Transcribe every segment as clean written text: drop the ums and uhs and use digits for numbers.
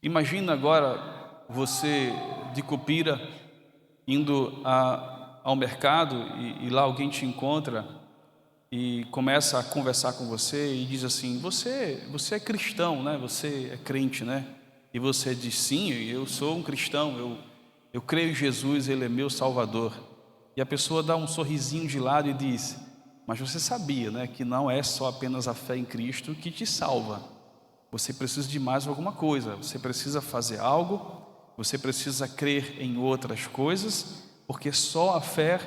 Imagina agora você de Cupira indo ao mercado e lá alguém te encontra e começa a conversar com você e diz assim: você é cristão, né? Você é crente, né? E você diz: sim, eu sou um cristão, eu creio em Jesus, Ele é meu Salvador. E a pessoa dá um sorrisinho de lado e diz: mas você sabia, né, que não é só apenas a fé em Cristo que te salva. Você precisa de mais alguma coisa, você precisa fazer algo, você precisa crer em outras coisas, porque só a fé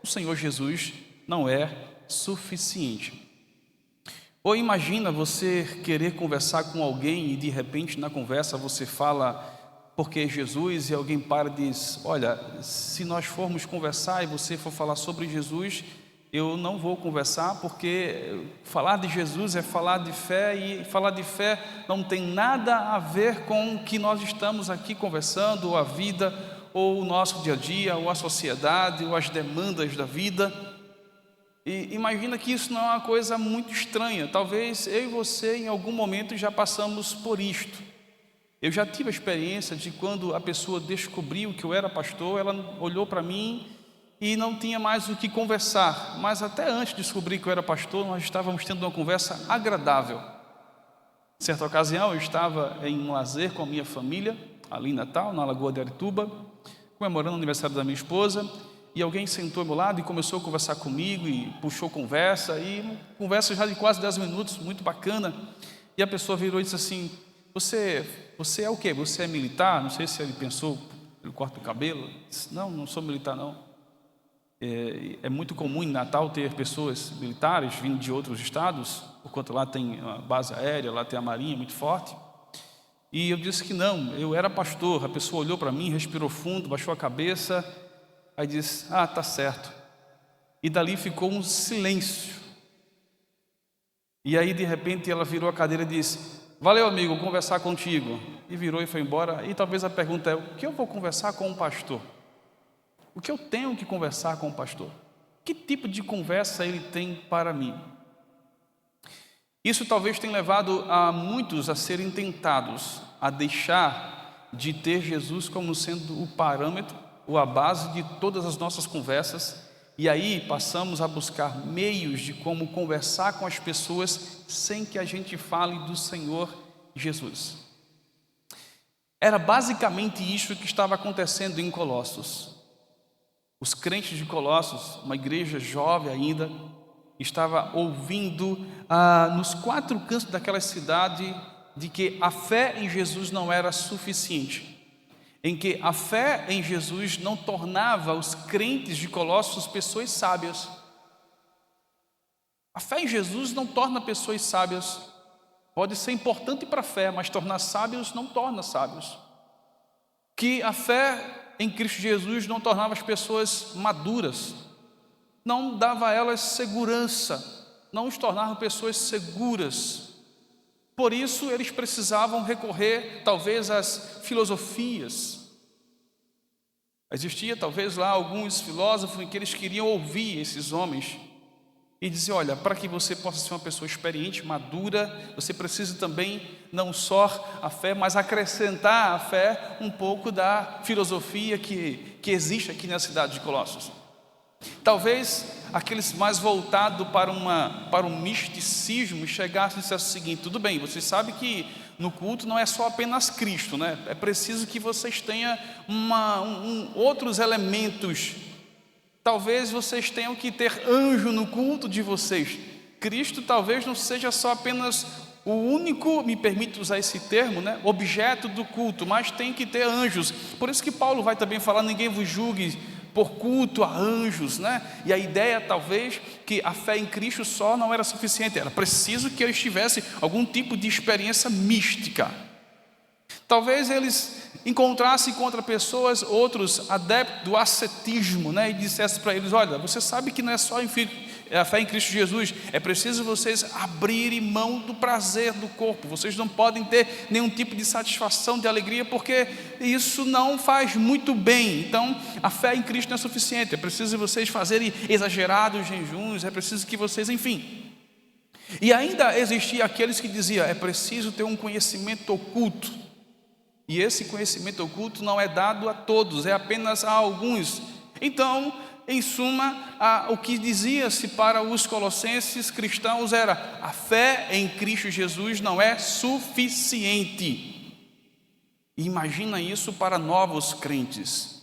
no Senhor Jesus não é suficiente. Ou imagina você querer conversar com alguém e de repente na conversa você fala porque Jesus, e alguém para e diz: olha, se nós formos conversar e você for falar sobre Jesus, eu não vou conversar, porque falar de Jesus é falar de fé, e falar de fé não tem nada a ver com o que nós estamos aqui conversando, ou a vida, ou o nosso dia a dia, ou a sociedade, ou as demandas da vida. E imagina que isso não é uma coisa muito estranha. Talvez eu e você em algum momento já passamos por isto. Eu já tive a experiência de quando a pessoa descobriu que eu era pastor, ela olhou para mim e não tinha mais o que conversar. Mas até antes de descobrir que eu era pastor, nós estávamos tendo uma conversa agradável. Certa ocasião eu estava em um lazer com a minha família, ali em Natal, na Lagoa de Arituba, comemorando o aniversário da minha esposa, e alguém sentou ao meu lado e começou a conversar comigo e puxou conversa, e uma conversa já de quase 10 minutos, muito bacana. E a pessoa virou e disse assim: você é o quê? Você é militar? Não sei se ele pensou pelo corte do cabelo. Disse: não sou militar não. É muito comum em Natal ter pessoas militares vindo de outros estados, por conta lá tem a base aérea, lá tem a marinha muito forte. E eu disse que não, eu era pastor. A pessoa olhou para mim, respirou fundo, baixou a cabeça, aí disse: ah, tá certo. E dali ficou um silêncio. E aí de repente ela virou a cadeira e disse: valeu, amigo, vou conversar contigo. E virou e foi embora. E talvez a pergunta é: o que eu vou conversar com um pastor? O que eu tenho que conversar com o pastor? Que tipo de conversa ele tem para mim? Isso talvez tenha levado a muitos a serem tentados a deixar de ter Jesus como sendo o parâmetro ou a base de todas as nossas conversas, e aí passamos a buscar meios de como conversar com as pessoas sem que a gente fale do Senhor Jesus. Era basicamente isso que estava acontecendo em Colossos. Os crentes de Colossos, uma igreja jovem ainda, estava ouvindo nos quatro cantos daquela cidade de que a fé em Jesus não era suficiente, em que a fé em Jesus não tornava os crentes de Colossos pessoas sábias. A fé em Jesus não torna pessoas sábias. Pode ser importante para a fé, mas tornar sábios não torna sábios. Que a fé em Cristo Jesus não tornava as pessoas maduras, não dava a elas segurança, não os tornava pessoas seguras. Por isso eles precisavam recorrer talvez às filosofias. Existia talvez lá alguns filósofos em que eles queriam ouvir esses homens e dizer: olha, para que você possa ser uma pessoa experiente, madura, você precisa também não só a fé, mas acrescentar à fé um pouco da filosofia que existe aqui na cidade de Colossos. Talvez aqueles mais voltados para um misticismo chegassem e dissessem o seguinte: tudo bem, vocês sabem que no culto não é só apenas Cristo, né? É preciso que vocês tenham outros elementos. Talvez vocês tenham que ter anjo no culto de vocês. Cristo talvez não seja só apenas o único, me permite usar esse termo, né, objeto do culto, mas tem que ter anjos. Por isso que Paulo vai também falar: ninguém vos julgue por culto a anjos, né? E a ideia talvez que a fé em Cristo só não era suficiente, era preciso que eles tivessem algum tipo de experiência mística. Talvez eles encontrassem contra pessoas, outros adeptos do ascetismo, né, e dissessem para eles: olha, você sabe que não é só a fé em Cristo Jesus, é preciso vocês abrirem mão do prazer do corpo, vocês não podem ter nenhum tipo de satisfação, de alegria, porque isso não faz muito bem. Então a fé em Cristo não é suficiente, é preciso vocês fazerem exagerados jejuns, é preciso que vocês, enfim. E ainda existia aqueles que diziam: é preciso ter um conhecimento oculto. E esse conhecimento oculto não é dado a todos, é apenas a alguns. Então, em suma, o que dizia-se para os colossenses cristãos era: a fé em Cristo Jesus não é suficiente. E imagina isso para novos crentes,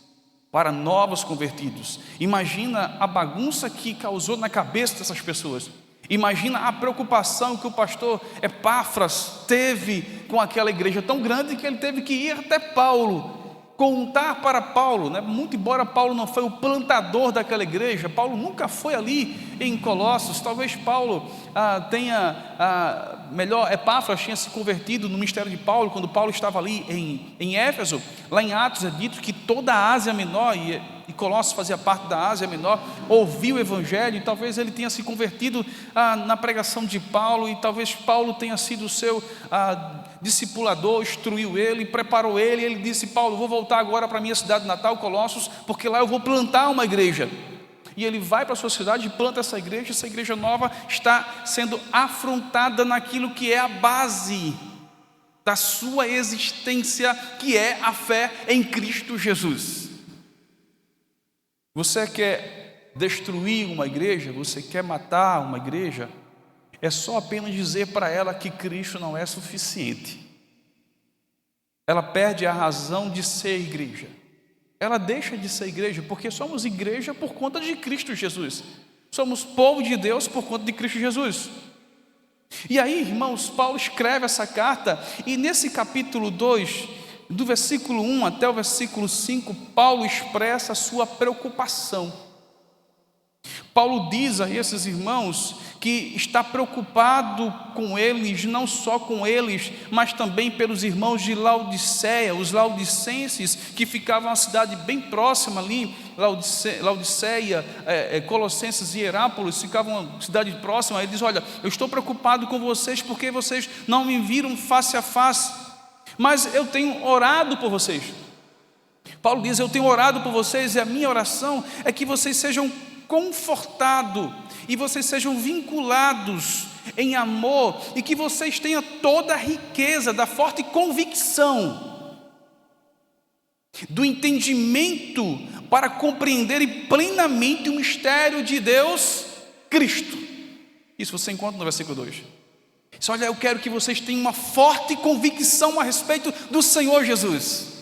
para novos convertidos. Imagina a bagunça que causou na cabeça dessas pessoas. Imagina a preocupação que o pastor Epáfras teve com aquela igreja tão grande que ele teve que ir até Paulo, contar para Paulo, né? Muito embora Paulo não foi o plantador daquela igreja, Paulo nunca foi ali em Colossos. Talvez Paulo Epáfras tinha se convertido no ministério de Paulo quando Paulo estava ali em Éfeso. Lá em Atos é dito que toda a Ásia Menor, e Colossos fazia parte da Ásia Menor, ouviu o evangelho, e talvez ele tenha se convertido na pregação de Paulo, e talvez Paulo tenha sido o seu discipulador, instruiu ele, preparou ele, e ele disse: Paulo, vou voltar agora para a minha cidade natal, Colossos, porque lá eu vou plantar uma igreja. E ele vai para a sua cidade e planta essa igreja nova está sendo afrontada naquilo que é a base da sua existência, que é a fé em Cristo Jesus. Você quer destruir uma igreja? Você quer matar uma igreja? É só apenas dizer para ela que Cristo não é suficiente. Ela perde a razão de ser igreja. Ela deixa de ser igreja, porque somos igreja por conta de Cristo Jesus. Somos povo de Deus por conta de Cristo Jesus. E aí, irmãos, Paulo escreve essa carta, e nesse capítulo 2, do versículo 1 até o versículo 5, Paulo expressa a sua preocupação. Paulo diz a esses irmãos que está preocupado com eles, não só com eles, mas também pelos irmãos de Laodiceia, os laodicenses, que ficavam uma cidade bem próxima ali, Laodiceia, Colossenses e Hierápolis, ficavam uma cidade próxima. Ele diz: olha, eu estou preocupado com vocês porque vocês não me viram face a face, mas eu tenho orado por vocês. Paulo diz: eu tenho orado por vocês, e a minha oração é que vocês sejam confortados e vocês sejam vinculados em amor, e que vocês tenham toda a riqueza da forte convicção, do entendimento para compreenderem plenamente o mistério de Deus, Cristo. Isso você encontra no versículo 2. Diz: olha, eu quero que vocês tenham uma forte convicção a respeito do Senhor Jesus.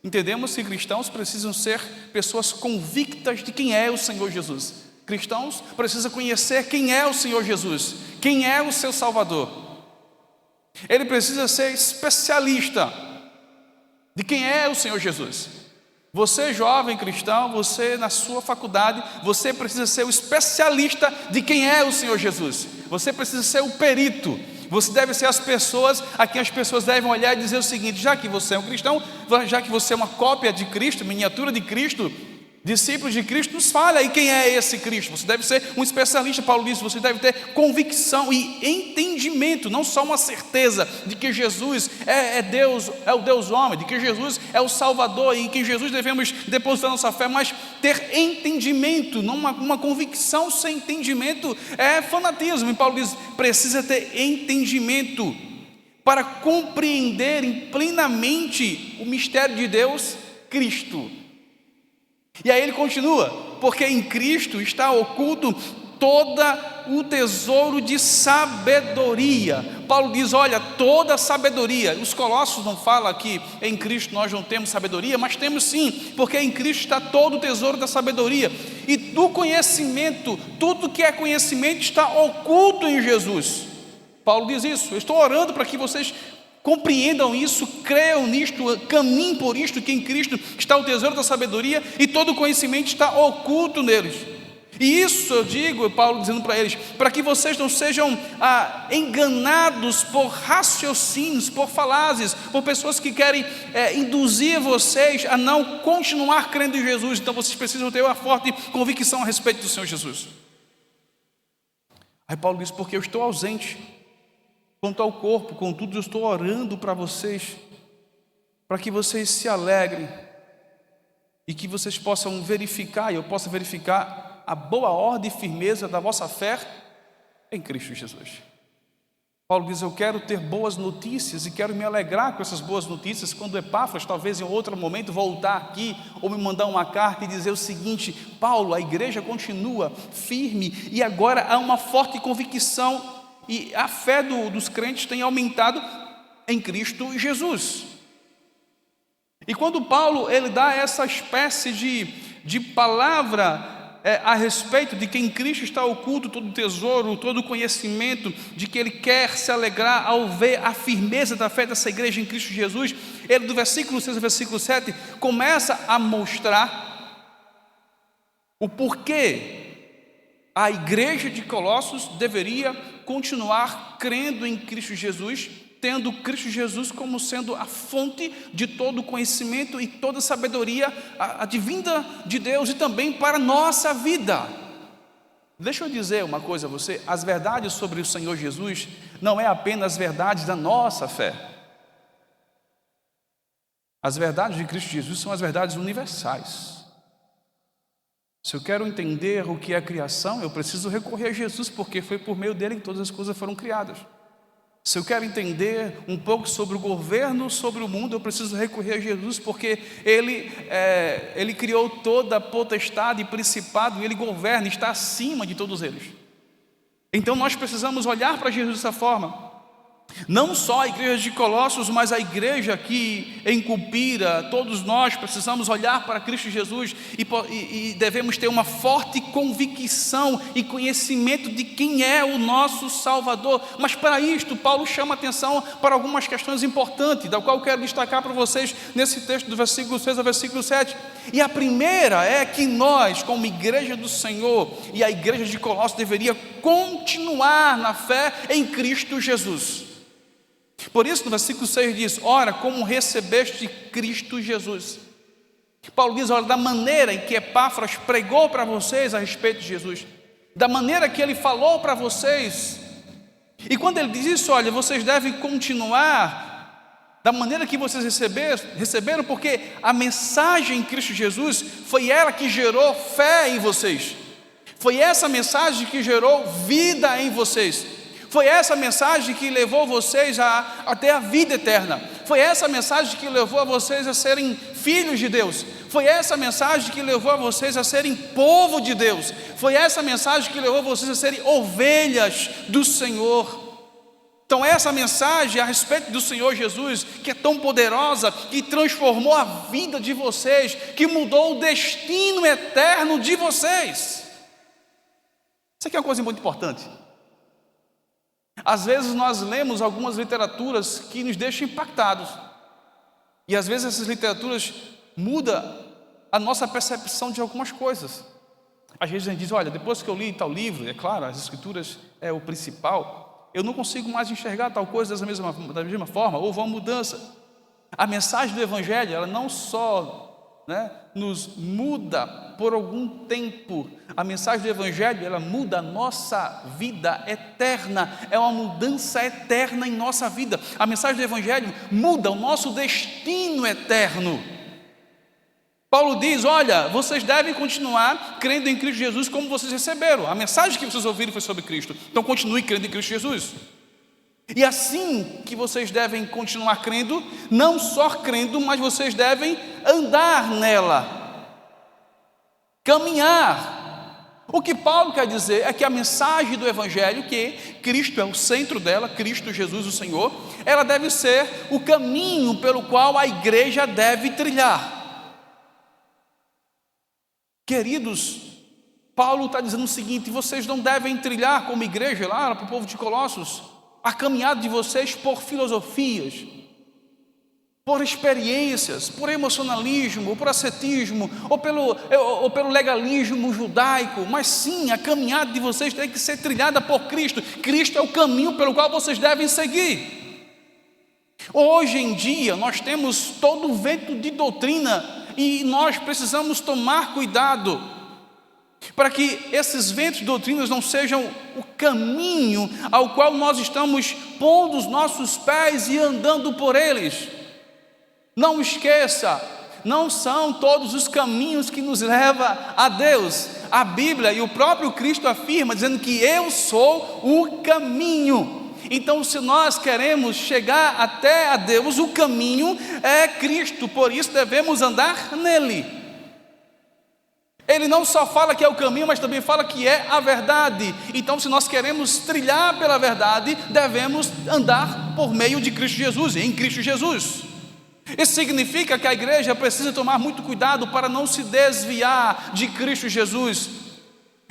Entendemos que cristãos precisam ser pessoas convictas de quem é o Senhor Jesus. Cristãos precisam conhecer quem é o Senhor Jesus, quem é o seu Salvador. Ele precisa ser especialista de quem é o Senhor Jesus. Você, jovem cristão, você na sua faculdade, você precisa ser o especialista de quem é o Senhor Jesus. Você precisa ser o perito. Você deve ser as pessoas a quem as pessoas devem olhar e dizer o seguinte: já que você é um cristão, já que você é uma cópia de Cristo, miniatura de Cristo, discípulos de Cristo, nos fale aí quem é esse Cristo. Você deve ser um especialista. Paulo diz: você deve ter convicção e entendimento, não só uma certeza de que Jesus é Deus, é o Deus homem, de que Jesus é o Salvador e em que Jesus devemos depositar nossa fé, mas ter entendimento. Não uma convicção sem entendimento é fanatismo. E Paulo diz: precisa ter entendimento para compreenderem plenamente o mistério de Deus, Cristo. E aí ele continua: porque em Cristo está oculto todo o tesouro de sabedoria. Paulo diz: olha, toda a sabedoria. Os Colossos não falam que em Cristo nós não temos sabedoria, mas temos sim, porque em Cristo está todo o tesouro da sabedoria e do conhecimento. Tudo que é conhecimento está oculto em Jesus. Paulo diz isso. Eu estou orando para que vocês compreendam isso, creiam nisto, caminhem por isto, que em Cristo está o tesouro da sabedoria e todo o conhecimento está oculto neles. E isso eu digo, Paulo dizendo para eles, para que vocês não sejam enganados por raciocínios, por falácias, por pessoas que querem induzir vocês a não continuar crendo em Jesus. Então vocês precisam ter uma forte convicção a respeito do Senhor Jesus. Aí Paulo diz: porque eu estou ausente quanto ao corpo, contudo eu estou orando para vocês, para que vocês se alegrem e que vocês possam verificar, e eu possa verificar a boa ordem e firmeza da vossa fé em Cristo Jesus. Paulo diz: eu quero ter boas notícias e quero me alegrar com essas boas notícias quando Epáfras, talvez em outro momento, voltar aqui ou me mandar uma carta e dizer o seguinte: Paulo, a igreja continua firme e agora há uma forte convicção e a fé dos crentes tem aumentado em Cristo Jesus. E quando Paulo ele dá essa espécie de palavra a respeito de que em Cristo está oculto todo o tesouro, todo o conhecimento, de que ele quer se alegrar ao ver a firmeza da fé dessa igreja em Cristo Jesus, ele do versículo 6 ao versículo 7 começa a mostrar o porquê a igreja de Colossos deveria continuar crendo em Cristo Jesus, tendo Cristo Jesus como sendo a fonte de todo o conhecimento e toda a sabedoria advinda de Deus e também para a nossa vida. Deixa eu dizer uma coisa a você: as verdades sobre o Senhor Jesus não é apenas verdades da nossa fé. As verdades de Cristo Jesus são as verdades universais. Se eu quero entender o que é a criação, eu preciso recorrer a Jesus, porque foi por meio dele que todas as coisas foram criadas. Se eu quero entender um pouco sobre o governo sobre o mundo, eu preciso recorrer a Jesus, porque Ele criou toda a potestade e principado, e Ele governa, está acima de todos eles. Então nós precisamos olhar para Jesus dessa forma. Não só a igreja de Colossos, mas a igreja aqui em Cupira, todos nós precisamos olhar para Cristo Jesus e devemos ter uma forte convicção e conhecimento de quem é o nosso Salvador. Mas para isto, Paulo chama atenção para algumas questões importantes, da qual eu quero destacar para vocês nesse texto do versículo 6 ao versículo 7. E a primeira é que nós, como igreja do Senhor, e a igreja de Colossos deveria continuar na fé em Cristo Jesus. Por isso no versículo 6 diz: ora, como recebeste Cristo Jesus. Paulo diz: olha, da maneira em que Epáfras pregou para vocês a respeito de Jesus, da maneira que ele falou para vocês, e quando ele diz isso, olha, vocês devem continuar da maneira que vocês receberam, porque a mensagem em Cristo Jesus foi ela que gerou fé em vocês, foi essa mensagem que gerou vida em vocês. Foi essa mensagem que levou vocês até a vida eterna. Foi essa mensagem que levou a vocês a serem filhos de Deus. Foi essa mensagem que levou a vocês a serem povo de Deus. Foi essa mensagem que levou vocês a serem ovelhas do Senhor. Então essa mensagem a respeito do Senhor Jesus, que é tão poderosa, que transformou a vida de vocês, que mudou o destino eterno de vocês. Isso aqui é uma coisa muito importante. Às vezes nós lemos algumas literaturas que nos deixam impactados, e às vezes essas literaturas mudam a nossa percepção de algumas coisas. Às vezes a gente diz: olha, depois que eu li tal livro, é claro, as escrituras é o principal, eu não consigo mais enxergar tal coisa da mesma forma, houve uma mudança. A mensagem do Evangelho, ela não só nos muda por algum tempo, a mensagem do Evangelho, ela muda a nossa vida eterna, é uma mudança eterna em nossa vida. A mensagem do Evangelho muda o nosso destino eterno. Paulo diz: olha, vocês devem continuar crendo em Cristo Jesus como vocês receberam. A mensagem que vocês ouviram foi sobre Cristo, então continue crendo em Cristo Jesus. E assim que vocês devem continuar crendo, não só crendo, mas vocês devem andar nela, caminhar. O que Paulo quer dizer é que a mensagem do Evangelho, que Cristo é o centro dela, Cristo Jesus o Senhor, ela deve ser o caminho pelo qual a igreja deve trilhar. Queridos, Paulo está dizendo o seguinte: vocês não devem trilhar como igreja lá para o povo de Colossos a caminhada de vocês por filosofias, por experiências, por emocionalismo, por ascetismo, ou pelo legalismo judaico, mas sim, a caminhada de vocês tem que ser trilhada por Cristo. Cristo é o caminho pelo qual vocês devem seguir. Hoje em dia nós temos todo o vento de doutrina e nós precisamos tomar cuidado para que esses ventos de doutrinas não sejam o caminho ao qual nós estamos pondo os nossos pés e andando por eles. Não esqueça, não são todos os caminhos que nos levam a Deus. A Bíblia e o próprio Cristo afirma, dizendo que eu sou o caminho. Então, se nós queremos chegar até a Deus, o caminho é Cristo, por isso devemos andar nele. Ele não só fala que é o caminho, mas também fala que é a verdade. Então, se nós queremos trilhar pela verdade, devemos andar por meio de Cristo Jesus, em Cristo Jesus. Isso significa que a igreja precisa tomar muito cuidado para não se desviar de Cristo Jesus.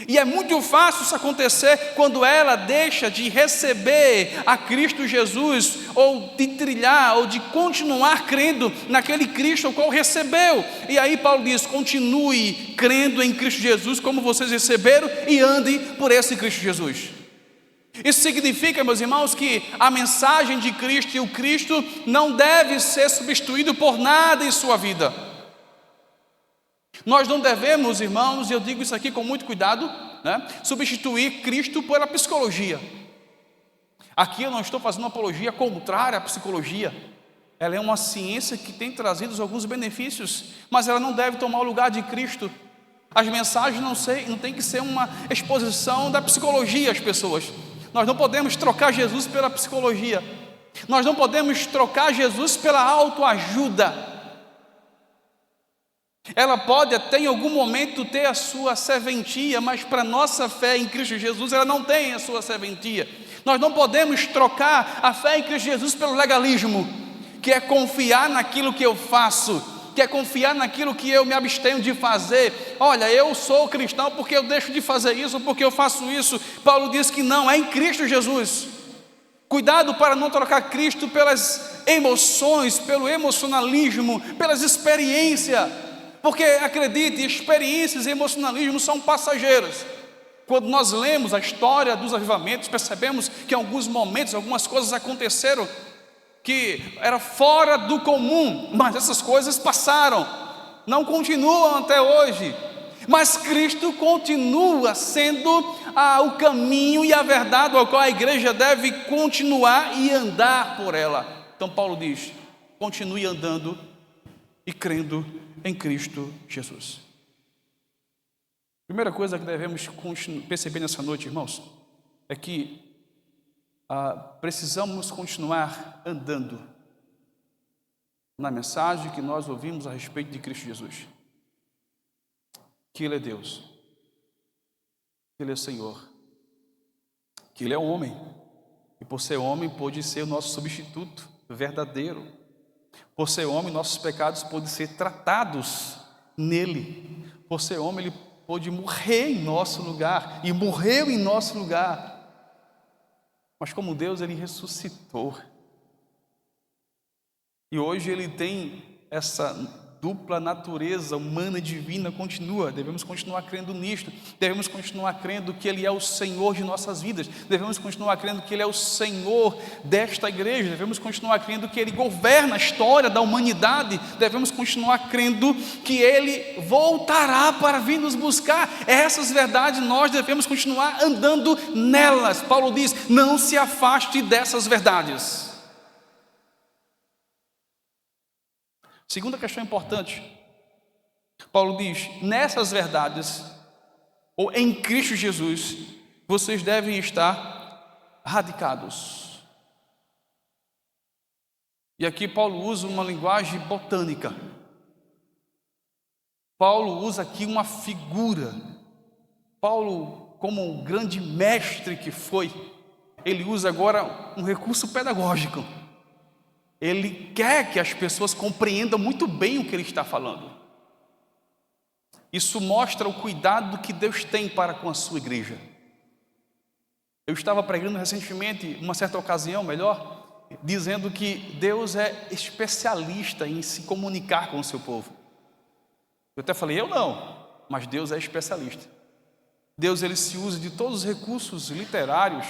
E é muito fácil isso acontecer quando ela deixa de receber a Cristo Jesus, ou de trilhar, ou de continuar crendo naquele Cristo ao qual recebeu. E aí Paulo diz: continue crendo em Cristo Jesus como vocês receberam, e andem por esse Cristo Jesus. Isso significa, meus irmãos, que a mensagem de Cristo e o Cristo não deve ser substituído por nada em sua vida. Nós não devemos, irmãos, e eu digo isso aqui com muito cuidado, substituir Cristo pela psicologia. Aqui eu não estou fazendo uma apologia contrária à psicologia. Ela é uma ciência que tem trazido alguns benefícios, mas ela não deve tomar o lugar de Cristo. As mensagens não tem que ser uma exposição da psicologia às pessoas. Nós não podemos trocar Jesus pela psicologia. Nós não podemos trocar Jesus pela autoajuda. Ela pode até em algum momento ter a sua serventia, mas para a nossa fé em Cristo Jesus, ela não tem a sua serventia. Nós não podemos trocar a fé em Cristo Jesus pelo legalismo, que é confiar naquilo que eu faço, que é confiar naquilo que eu me abstenho de fazer. Olha, eu sou cristão porque eu deixo de fazer isso, porque eu faço isso. Paulo diz que não, é em Cristo Jesus. Cuidado para não trocar Cristo pelas emoções, pelo emocionalismo, pelas experiências. Porque, acredite, experiências e emocionalismo são passageiros. Quando nós lemos a história dos avivamentos, percebemos que em alguns momentos, algumas coisas aconteceram que era fora do comum, mas essas coisas passaram, não continuam até hoje. Mas Cristo continua sendo o caminho e a verdade ao qual a igreja deve continuar e andar por ela. Então Paulo diz: continue andando e crendo em Cristo Jesus. Primeira coisa que devemos perceber nessa noite, irmãos, é que precisamos continuar andando na mensagem que nós ouvimos a respeito de Cristo Jesus. Que Ele é Deus, que Ele é Senhor, que Ele é homem, e por ser homem pôde ser o nosso substituto verdadeiro. Por ser homem, nossos pecados podem ser tratados nele. Por ser homem, Ele pôde morrer em nosso lugar, e morreu em nosso lugar. Mas como Deus, Ele ressuscitou. E hoje Ele tem essa dupla natureza humana e divina, devemos continuar crendo nisto, devemos continuar crendo que Ele é o Senhor de nossas vidas, devemos continuar crendo que Ele é o Senhor desta igreja, devemos continuar crendo que Ele governa a história da humanidade, devemos continuar crendo que Ele voltará para vir nos buscar. Essas verdades nós devemos continuar andando nelas. Paulo diz: não se afaste dessas verdades. Segunda questão importante, Paulo diz: nessas verdades, ou em Cristo Jesus, vocês devem estar radicados. E aqui Paulo usa uma linguagem botânica. Paulo usa aqui uma figura. Paulo, como um grande mestre que foi, ele usa agora um recurso pedagógico. Ele quer que as pessoas compreendam muito bem o que ele está falando. Isso mostra o cuidado que Deus tem para com a sua igreja. Eu estava pregando recentemente, uma certa ocasião, dizendo que Deus é especialista em se comunicar com o seu povo. Eu até falei: eu não, mas Deus é especialista. Deus, Ele se usa de todos os recursos literários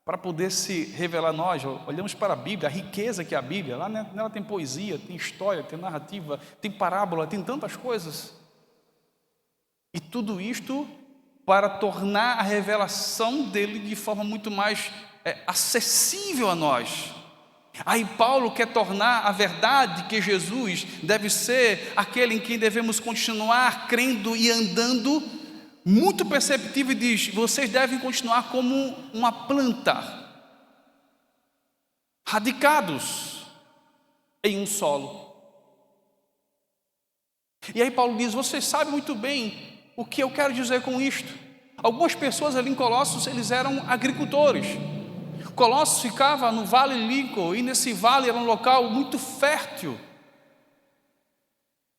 para poder se revelar a nós. Olhamos para a Bíblia, a riqueza que é a Bíblia. Lá nela tem poesia, tem história, tem narrativa, tem parábola, tem tantas coisas. E tudo isto para tornar a revelação dele de forma muito mais acessível a nós. Aí Paulo quer tornar a verdade que Jesus deve ser aquele em quem devemos continuar crendo e andando muito perceptível, e diz: vocês devem continuar como uma planta radicados em um solo. E aí Paulo diz: você sabe muito bem o que eu quero dizer com isto. Algumas pessoas ali em Colossos, eles eram agricultores. Colossos ficava no Vale Lincoln, e nesse vale era um local muito fértil.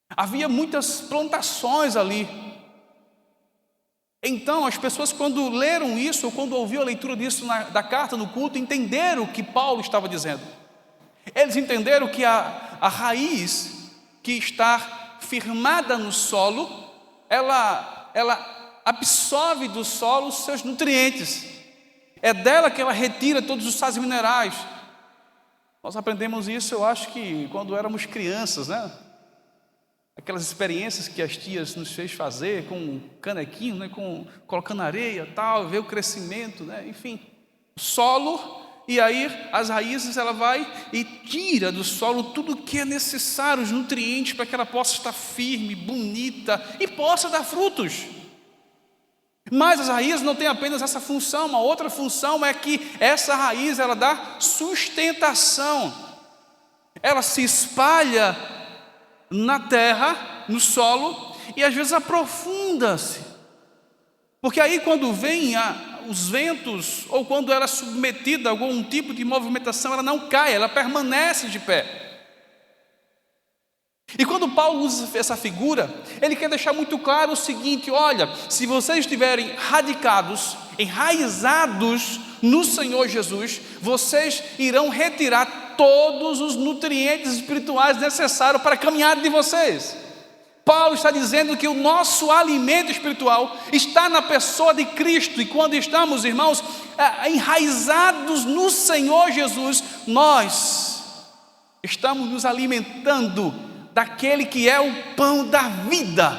Havia muitas plantações ali. Então as pessoas, quando leram isso, ou quando ouviram a leitura disso da carta no culto, entenderam o que Paulo estava dizendo. Eles entenderam que a raiz que está firmada no solo, ela absorve do solo os seus nutrientes. É dela que ela retira todos os sais minerais. Nós aprendemos isso, eu acho que quando éramos crianças, né? Aquelas experiências que as tias nos fez fazer com um canequinho, né? Colocando areia, tal, ver o crescimento, né? Enfim, solo. E aí as raízes, ela vai e tira do solo tudo que é necessário, os nutrientes, para que ela possa estar firme, bonita e possa dar frutos. Mas as raízes não têm apenas essa função, uma outra função é que essa raiz, ela dá sustentação. Ela se espalha na terra, no solo, e às vezes aprofunda-se. Porque aí quando vem os ventos, ou quando ela é submetida a algum tipo de movimentação, ela não cai, ela permanece de pé. E quando Paulo usa essa figura, ele quer deixar muito claro o seguinte: olha, se vocês estiverem radicados, enraizados no Senhor Jesus, vocês irão retirar todos os nutrientes espirituais necessários para a caminhada de vocês. Paulo está dizendo que o nosso alimento espiritual está na pessoa de Cristo, e quando estamos, irmãos, enraizados no Senhor Jesus, nós estamos nos alimentando daquele que é o pão da vida,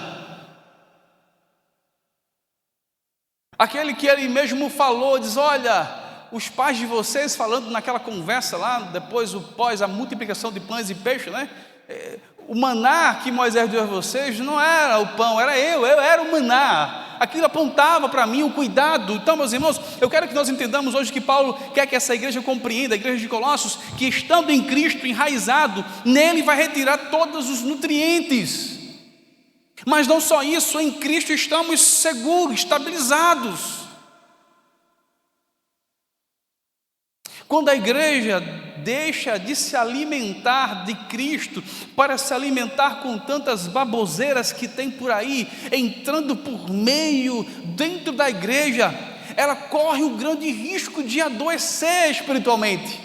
aquele que ele mesmo falou, diz: olha, os pais de vocês, falando naquela conversa lá, depois pós a multiplicação de pães e peixes, né? O maná que Moisés deu a vocês não era o pão, era eu era o maná. Aquilo apontava para mim o cuidado. Então, meus irmãos, eu quero que nós entendamos hoje que Paulo quer que essa igreja compreenda, a igreja de Colossos, que estando em Cristo, enraizado, nele vai retirar todos os nutrientes. Mas não só isso, em Cristo estamos seguros, estabilizados. Quando a igreja deixa de se alimentar de Cristo para se alimentar com tantas baboseiras que tem por aí, entrando por meio, dentro da igreja, ela corre o grande risco de adoecer espiritualmente.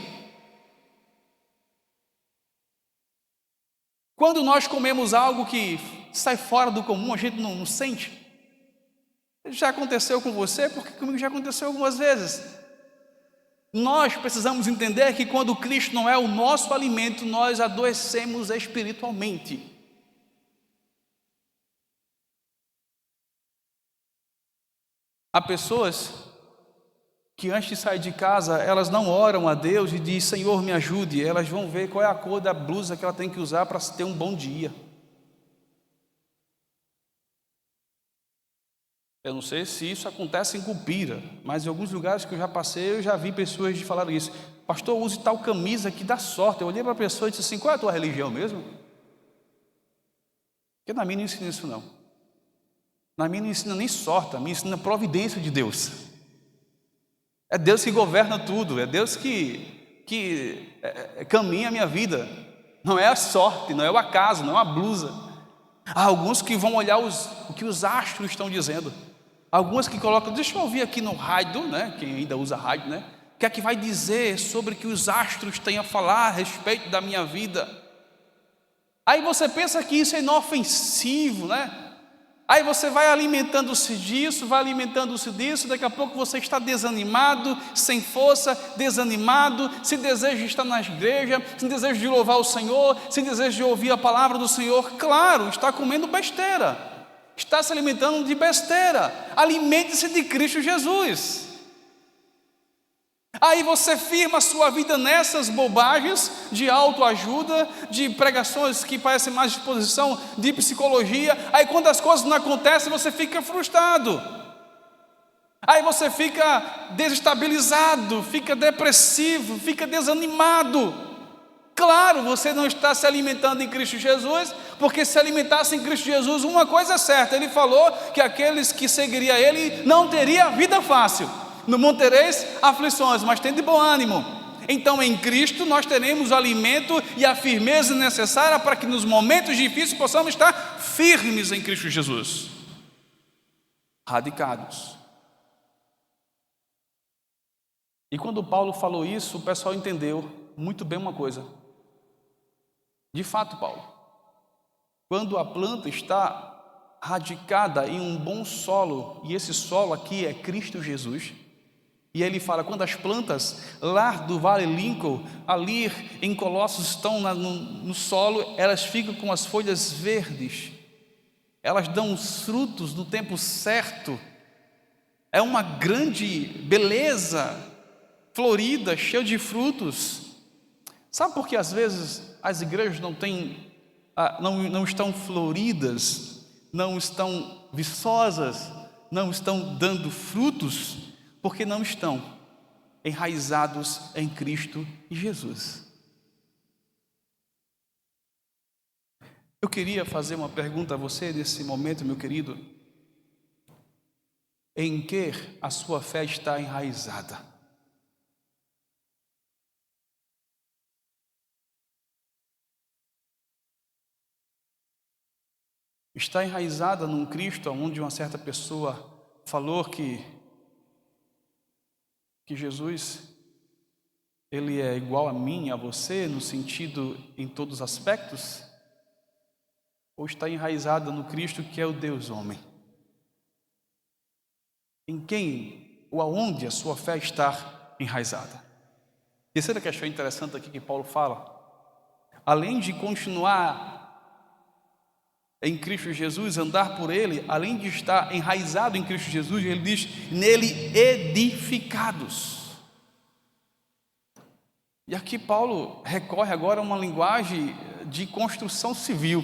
Quando nós comemos algo que sai fora do comum, a gente não sente. Já aconteceu com você, porque comigo já aconteceu algumas vezes. Nós precisamos entender que quando Cristo não é o nosso alimento, nós adoecemos espiritualmente. Há pessoas que antes de sair de casa, elas não oram a Deus e dizem: Senhor, me ajude. Elas vão ver qual é a cor da blusa que ela tem que usar para ter um bom dia. Eu não sei se isso acontece em Cupira, mas em alguns lugares que eu já passei, eu já vi pessoas de falar isso: pastor, use tal camisa que dá sorte. Eu olhei para a pessoa e disse assim: qual é a tua religião mesmo? Porque na minha não ensina isso não. Na minha não ensina nem sorte, a minha ensina providência de Deus. É Deus que governa tudo, é Deus que caminha a minha vida. Não é a sorte, não é o acaso, não é a blusa. Há alguns que vão olhar o que os astros estão dizendo. Algumas que colocam: deixa eu ouvir aqui no rádio, né? Quem ainda usa rádio, né? O que é que vai dizer sobre o que os astros têm a falar a respeito da minha vida? Aí você pensa que isso é inofensivo, né? Aí você vai alimentando-se disso, vai alimentando-se disso, daqui a pouco você está desanimado, sem força, desanimado, sem desejo de estar na igreja, sem desejo de louvar o Senhor, sem desejo de ouvir a palavra do Senhor. Claro, está comendo besteira, está se alimentando de besteira. Alimente-se de Cristo Jesus. Aí você firma a sua vida nessas bobagens de autoajuda, de pregações que parecem mais exposição de psicologia. Aí quando as coisas não acontecem, você fica frustrado. Aí você fica desestabilizado, fica depressivo, fica desanimado. Claro, você não está se alimentando em Cristo Jesus, porque se alimentasse em Cristo Jesus, uma coisa é certa, Ele falou que aqueles que seguiriam Ele não teriam vida fácil. No mundo tereis aflições, mas tem de bom ânimo. Então em Cristo nós teremos o alimento e a firmeza necessária para que nos momentos difíceis possamos estar firmes em Cristo Jesus. Radicados. E quando Paulo falou isso, o pessoal entendeu muito bem uma coisa. De fato, Paulo, quando a planta está radicada em um bom solo, e esse solo aqui é Cristo Jesus, e ele fala, quando as plantas lá do Vale Lincoln, ali em Colossos, estão no solo, elas ficam com as folhas verdes, elas dão os frutos no tempo certo, é uma grande beleza, florida, cheia de frutos. Sabe por que às vezes as igrejas não estão floridas, não estão viçosas, não estão dando frutos? Porque não estão enraizados em Cristo Jesus. Eu queria fazer uma pergunta a você nesse momento, meu querido. Em que a sua fé está enraizada? Está enraizada num Cristo onde uma certa pessoa falou que Jesus, Ele é igual a mim, a você, no sentido em todos os aspectos? Ou está enraizada no Cristo que é o Deus homem? Em quem ou aonde a sua fé está enraizada? Terceira questão interessante aqui que Paulo fala. Além de continuar em Cristo Jesus, andar por Ele, além de estar enraizado em Cristo Jesus, ele diz, nele edificados. E aqui Paulo recorre agora a uma linguagem de construção civil.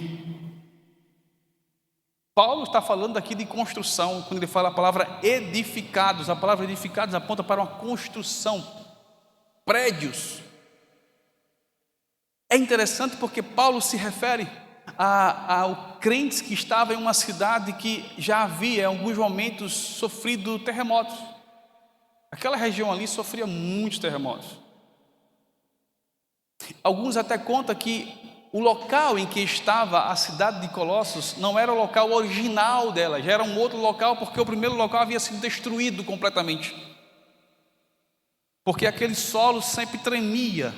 Paulo está falando aqui de construção, quando ele fala a palavra edificados. A palavra edificados aponta para uma construção, prédios. É interessante porque Paulo se refere a crentes que estavam em uma cidade que já havia em alguns momentos sofrido terremotos. Aquela região ali sofria muitos terremotos. Alguns até contam que o local em que estava a cidade de Colossos não era o local original dela, já era um outro local, porque o primeiro local havia sido destruído completamente, porque aquele solo sempre tremia.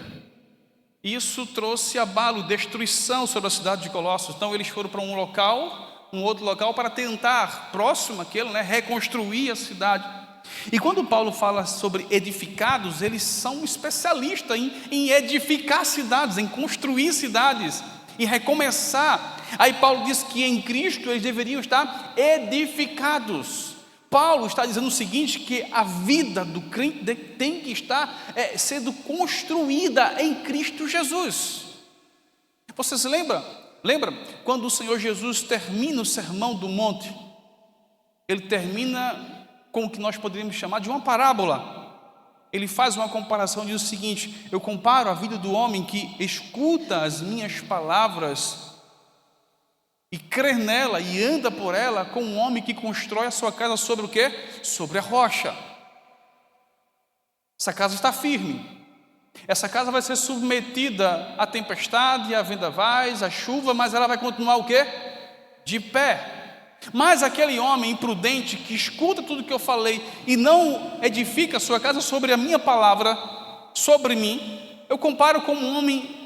Isso trouxe abalo, destruição sobre a cidade de Colossos. Então eles foram para um outro local para tentar, próximo àquele, reconstruir a cidade. E quando Paulo fala sobre edificados, eles são especialistas em edificar cidades, em construir cidades, em recomeçar. Aí Paulo diz que em Cristo eles deveriam estar edificados. Paulo está dizendo o seguinte, que a vida do crente tem que estar sendo construída em Cristo Jesus. Você se lembra quando o Senhor Jesus termina o Sermão do Monte? Ele termina com o que nós poderíamos chamar de uma parábola. Ele faz uma comparação e diz o seguinte, eu comparo a vida do homem que escuta as minhas palavras e crê nela e anda por ela, com um homem que constrói a sua casa sobre o quê? Sobre a rocha. Essa casa está firme. Essa casa vai ser submetida à tempestade, a vendavais, à chuva, mas ela vai continuar o quê? De pé. Mas aquele homem imprudente que escuta tudo que eu falei e não edifica a sua casa sobre a minha palavra, sobre mim, eu comparo com um homem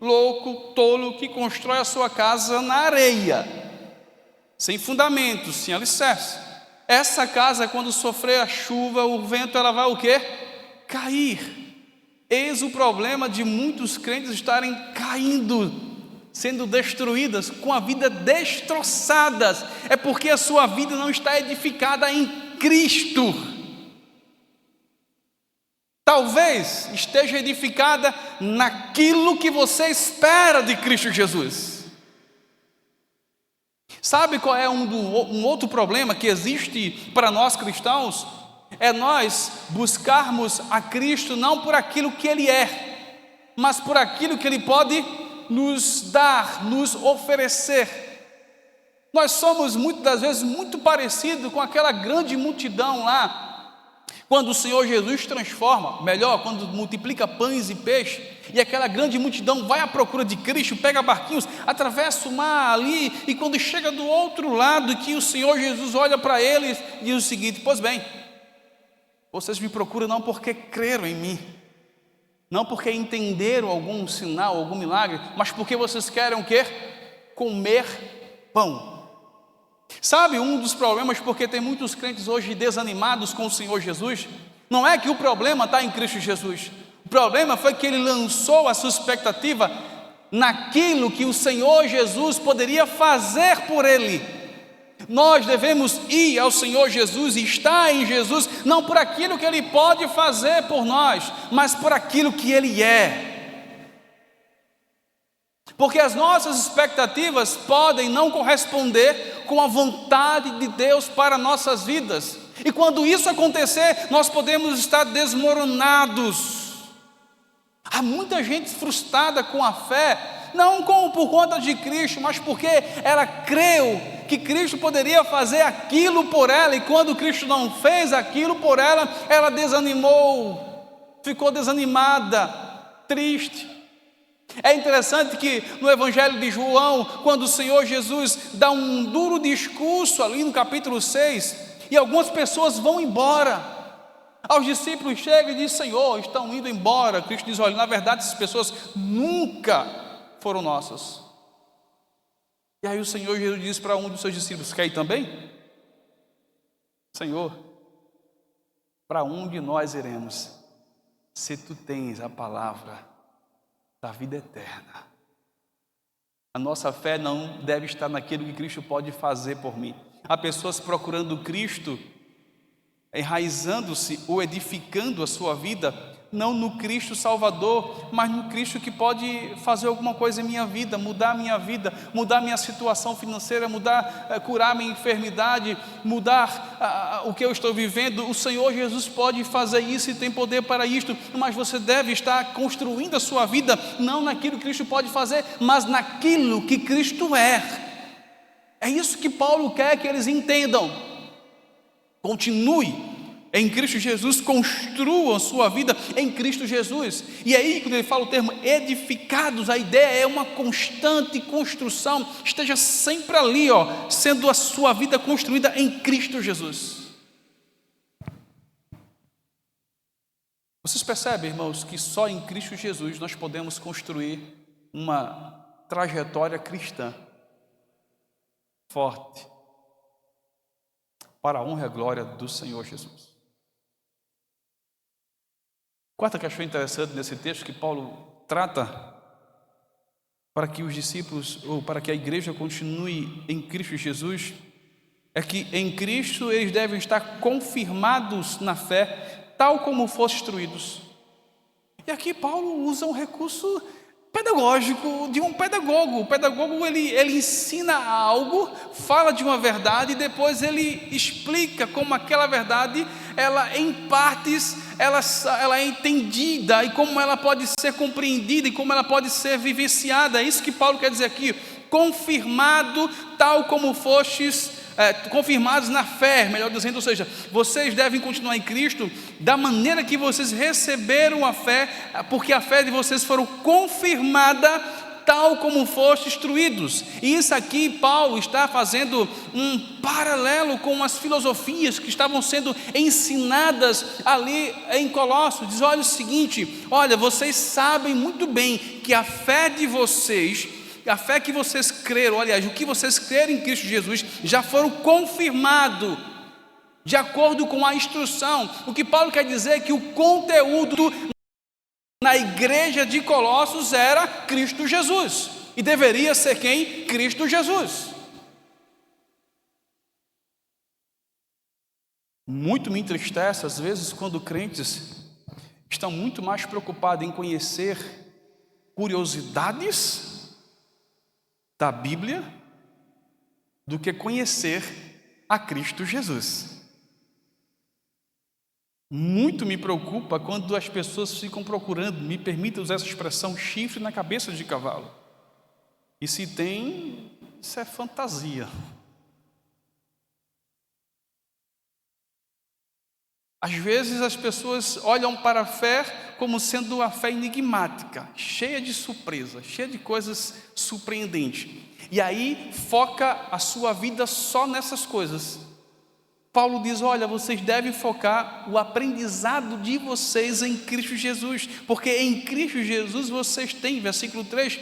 louco, tolo, que constrói a sua casa na areia, sem fundamentos, sem alicerce. Essa casa, quando sofrer a chuva, o vento, ela vai o quê? Cair. Eis o problema de muitos crentes estarem caindo, sendo destruídas, com a vida destroçadas. É porque a sua vida não está edificada em Cristo. Talvez esteja edificada naquilo que você espera de Cristo Jesus. Sabe qual é um outro problema que existe para nós cristãos? é nós buscarmos a Cristo não por aquilo que Ele é, mas por aquilo que Ele pode nos dar, nos oferecer. Nós somos muitas das vezes muito parecidos com aquela grande multidão lá, quando o Senhor Jesus transforma, melhor, quando multiplica pães e peixes, e aquela grande multidão vai à procura de Cristo, pega barquinhos, atravessa o mar ali, e quando chega do outro lado, que o Senhor Jesus olha para eles e diz o seguinte: pois bem, vocês me procuram não porque creram em mim, não porque entenderam algum sinal, algum milagre, mas porque vocês querem o quê? Comer pão. Sabe, um dos problemas, porque tem muitos crentes hoje desanimados com o Senhor Jesus, não é que o problema está em Cristo Jesus. O problema foi que ele lançou a sua expectativa naquilo que o Senhor Jesus poderia fazer por ele. Nós devemos ir ao Senhor Jesus e estar em Jesus, não por aquilo que Ele pode fazer por nós, mas por aquilo que Ele é. Porque as nossas expectativas podem não corresponder com a vontade de Deus para nossas vidas. E quando isso acontecer, nós podemos estar desmoronados. Há muita gente frustrada com a fé, não por conta de Cristo, mas porque ela creu que Cristo poderia fazer aquilo por ela, e quando Cristo não fez aquilo por ela, ela desanimou, ficou desanimada, triste. É interessante que no Evangelho de João, quando o Senhor Jesus dá um duro discurso ali no capítulo 6, e algumas pessoas vão embora, aos discípulos chegam e dizem: Senhor, estão indo embora. Cristo diz: olha, na verdade essas pessoas nunca foram nossas. E aí o Senhor Jesus diz para um dos seus discípulos: quer ir também? Senhor, para onde nós iremos, se tu tens a palavra da vida eterna? A nossa fé não deve estar naquilo que Cristo pode fazer por mim. Há pessoas procurando Cristo, enraizando-se ou edificando a sua vida, não no Cristo Salvador, mas no Cristo que pode fazer alguma coisa em minha vida, mudar minha situação financeira, curar minha enfermidade, mudar o que eu estou vivendo. O Senhor Jesus pode fazer isso e tem poder para isto, mas você deve estar construindo a sua vida, não naquilo que Cristo pode fazer, mas naquilo que Cristo é. É isso que Paulo quer que eles entendam. Continue em Cristo Jesus, construam sua vida em Cristo Jesus. E aí, quando ele fala o termo edificados, a ideia é uma constante construção. Esteja sempre ali, sendo a sua vida construída em Cristo Jesus. Vocês percebem, irmãos, que só em Cristo Jesus nós podemos construir uma trajetória cristã forte, para a honra e a glória do Senhor Jesus. Quarta questão interessante nesse texto que Paulo trata para que os discípulos, ou para que a igreja continue em Cristo Jesus, é que em Cristo eles devem estar confirmados na fé, tal como fossem instruídos. E aqui Paulo usa um recurso pedagógico de um pedagogo. O pedagogo ele ensina algo, fala de uma verdade e depois ele explica como aquela verdade, ela em partes, ela é entendida e como ela pode ser compreendida e como ela pode ser vivenciada. É isso que Paulo quer dizer aqui: confirmado tal como fostes confirmados na fé, melhor dizendo, ou seja, vocês devem continuar em Cristo da maneira que vocês receberam a fé, porque a fé de vocês foram confirmada tal como foste instruídos. E isso aqui Paulo está fazendo um paralelo com as filosofias que estavam sendo ensinadas ali em Colossos. Diz: olha o seguinte, olha, vocês sabem muito bem que a fé de vocês, a fé que vocês creram, aliás, o que vocês creram em Cristo Jesus, já foram confirmados de acordo com a instrução. O que Paulo quer dizer é que o conteúdo na igreja de Colossos era Cristo Jesus, e deveria ser quem? Cristo Jesus. Muito me entristece às vezes quando crentes estão muito mais preocupados em conhecer curiosidades da Bíblia do que conhecer a Cristo Jesus. Muito me preocupa quando as pessoas ficam procurando, me permita usar essa expressão, chifre na cabeça de cavalo. E se tem, isso é fantasia. Às vezes as pessoas olham para a fé como sendo uma fé enigmática, cheia de surpresa, cheia de coisas surpreendentes. E aí foca a sua vida só nessas coisas. Paulo diz, olha, vocês devem focar o aprendizado de vocês em Cristo Jesus, porque em Cristo Jesus vocês têm, versículo 3,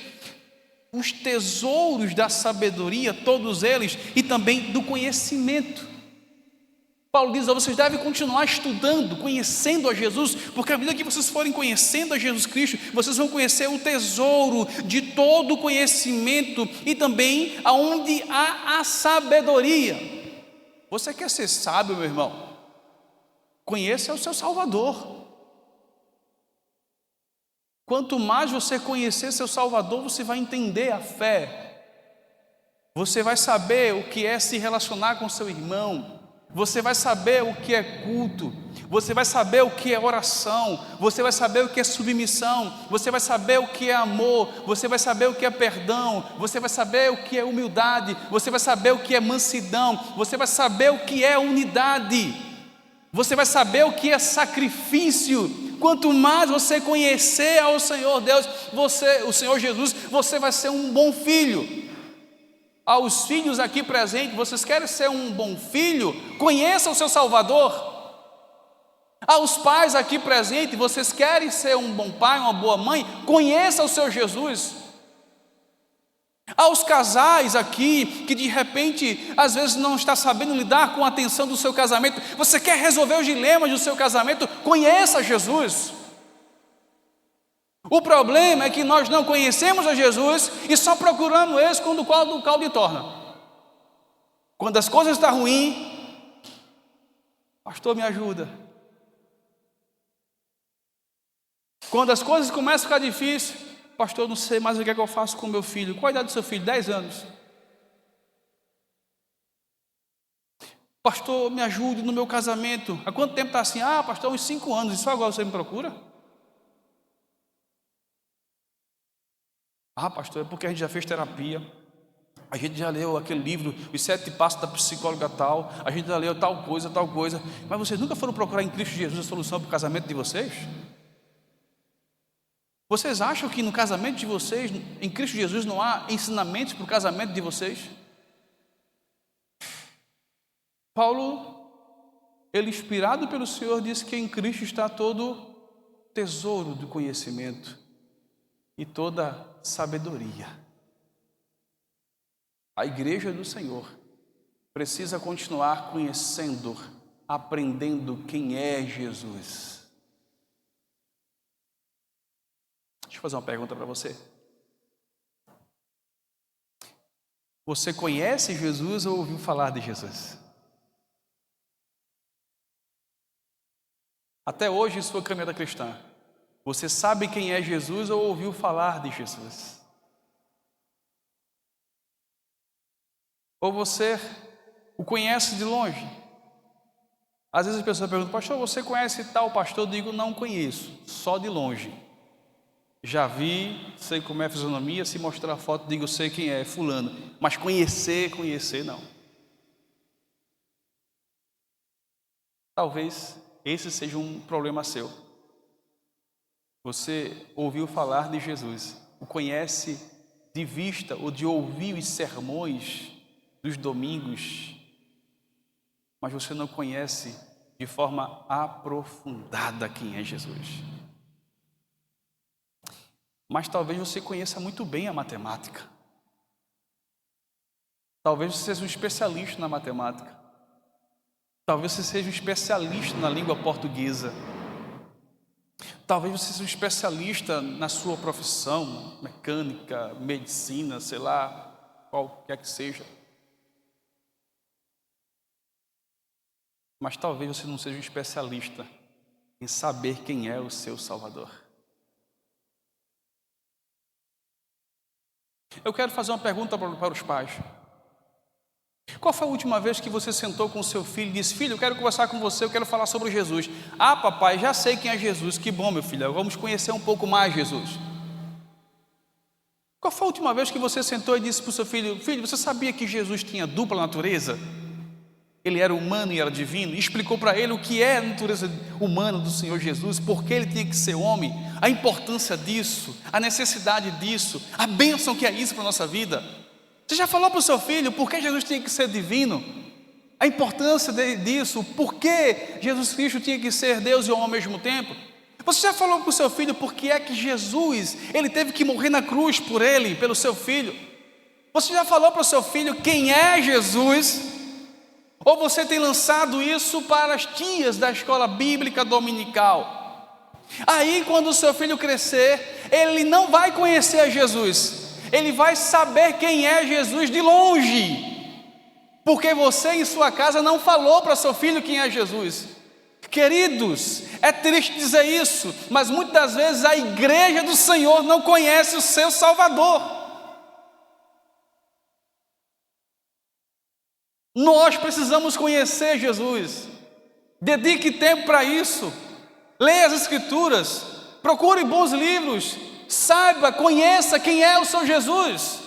os tesouros da sabedoria, todos eles, e também do conhecimento. Paulo diz, vocês devem continuar estudando, conhecendo a Jesus, porque à medida que vocês forem conhecendo a Jesus Cristo, vocês vão conhecer o tesouro de todo o conhecimento e também aonde há a sabedoria. Você quer ser sábio, meu irmão? Conheça o seu Salvador. Quanto mais você conhecer seu Salvador, você vai entender a fé. Você vai saber o que é se relacionar com seu irmão. Você vai saber o que é culto, você vai saber o que é oração, você vai saber o que é submissão, você vai saber o que é amor, você vai saber o que é perdão, você vai saber o que é humildade, você vai saber o que é mansidão, você vai saber o que é unidade, você vai saber o que é sacrifício. Quanto mais você conhecer ao Senhor Deus, o Senhor Jesus, você vai ser um bom filho. Aos filhos aqui presentes, vocês querem ser um bom filho? Conheça o seu Salvador. Aos pais aqui presentes, vocês querem ser um bom pai, uma boa mãe? Conheça o seu Jesus. Aos casais aqui, que de repente, às vezes não está sabendo lidar com a tensão do seu casamento, você quer resolver os dilemas do seu casamento? Conheça Jesus. O problema é que nós não conhecemos a Jesus e só procuramos esse quando o caldo torna. Quando as coisas estão ruins, pastor, me ajuda. Quando as coisas começam a ficar difíceis, pastor, não sei mais o que é que eu faço com meu filho. Qual a idade do seu filho? 10 anos. Pastor, me ajude no meu casamento. Há quanto tempo está assim? Ah, pastor, uns 5 anos. E só agora você me procura? Ah, pastor, é porque a gente já fez terapia, a gente já leu aquele livro, Os 7 Passos da Psicóloga tal, a gente já leu tal coisa, mas vocês nunca foram procurar em Cristo Jesus a solução para o casamento de vocês? Vocês acham que no casamento de vocês, em Cristo Jesus, não há ensinamentos para o casamento de vocês? Paulo, ele inspirado pelo Senhor, disse que em Cristo está todo tesouro do conhecimento e toda sabedoria. A igreja do Senhor precisa continuar conhecendo, aprendendo quem é Jesus. Deixa eu fazer uma pergunta para você. Você conhece Jesus ou ouviu falar de Jesus? Até hoje, em sua caminhada cristã, você sabe quem é Jesus ou ouviu falar de Jesus? Ou você o conhece de longe? Às vezes a pessoa pergunta, pastor, você conhece tal pastor? Eu digo, não conheço, só de longe. Já vi, sei como é a fisionomia, se mostrar a foto, digo, sei quem é, fulano. Mas conhecer, não. Talvez esse seja um problema seu. Você ouviu falar de Jesus, o conhece de vista ou de ouvir os sermões dos domingos, mas você não conhece de forma aprofundada quem é Jesus. Mas talvez você conheça muito bem a matemática. Talvez você seja um especialista na matemática. Talvez você seja um especialista na língua portuguesa. Talvez você seja um especialista na sua profissão, mecânica, medicina, sei lá, qualquer que seja. Mas talvez você não seja um especialista em saber quem é o seu Salvador. Eu quero fazer uma pergunta para os pais. Qual foi a última vez que você sentou com o seu filho e disse: filho, eu quero conversar com você, eu quero falar sobre Jesus? Ah, papai, já sei quem é Jesus. Que bom, meu filho, vamos conhecer um pouco mais Jesus. Qual foi a última vez que você sentou e disse para o seu filho: filho, você sabia que Jesus tinha dupla natureza? Ele era humano e era divino. E explicou para ele o que é a natureza humana do Senhor Jesus, por que ele tinha que ser homem, a importância disso, a necessidade disso, a bênção que é isso para a nossa vida. Você já falou para o seu filho por que Jesus tinha que ser divino? A importância disso, por que Jesus Cristo tinha que ser Deus e homem ao mesmo tempo? Você já falou para o seu filho por que é que Jesus, ele teve que morrer na cruz por ele, pelo seu filho? Você já falou para o seu filho quem é Jesus? Ou você tem lançado isso para as tias da escola bíblica dominical? Aí quando o seu filho crescer, ele não vai conhecer a Jesus, ele vai saber quem é Jesus de longe, porque você em sua casa não falou para seu filho quem é Jesus. Queridos, é triste dizer isso, mas muitas das vezes a igreja do Senhor não conhece o seu Salvador. Nós precisamos conhecer Jesus. Dedique tempo para isso. Leia as Escrituras, procure bons livros, saiba, conheça quem é o seu Jesus.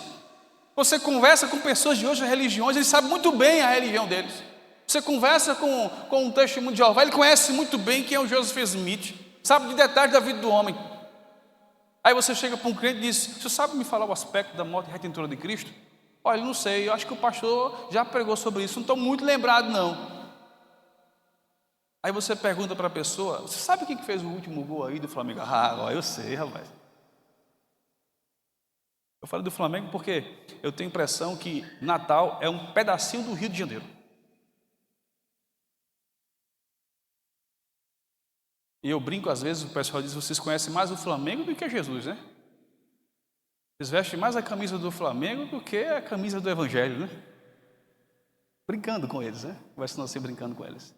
Você conversa com pessoas de outras religiões, eles sabem muito bem a religião deles. Você conversa com um testemunho de Jeová, ele conhece muito bem quem é o Joseph Smith, sabe de detalhes da vida do homem. Aí você chega para um crente e diz: você sabe me falar o aspecto da morte redentora de Cristo? Olha, não sei, eu acho que o pastor já pregou sobre isso, não estou muito lembrado não. Aí você pergunta para a pessoa: você sabe quem que fez o último gol aí do Flamengo? Ah, eu sei, rapaz. Eu falo do Flamengo porque eu tenho a impressão que Natal é um pedacinho do Rio de Janeiro. E eu brinco às vezes, o pessoal diz: vocês conhecem mais o Flamengo do que Jesus, né? Vocês vestem mais a camisa do Flamengo do que a camisa do Evangelho, né? Brincando com eles, né? Vai se não ser brincando com eles.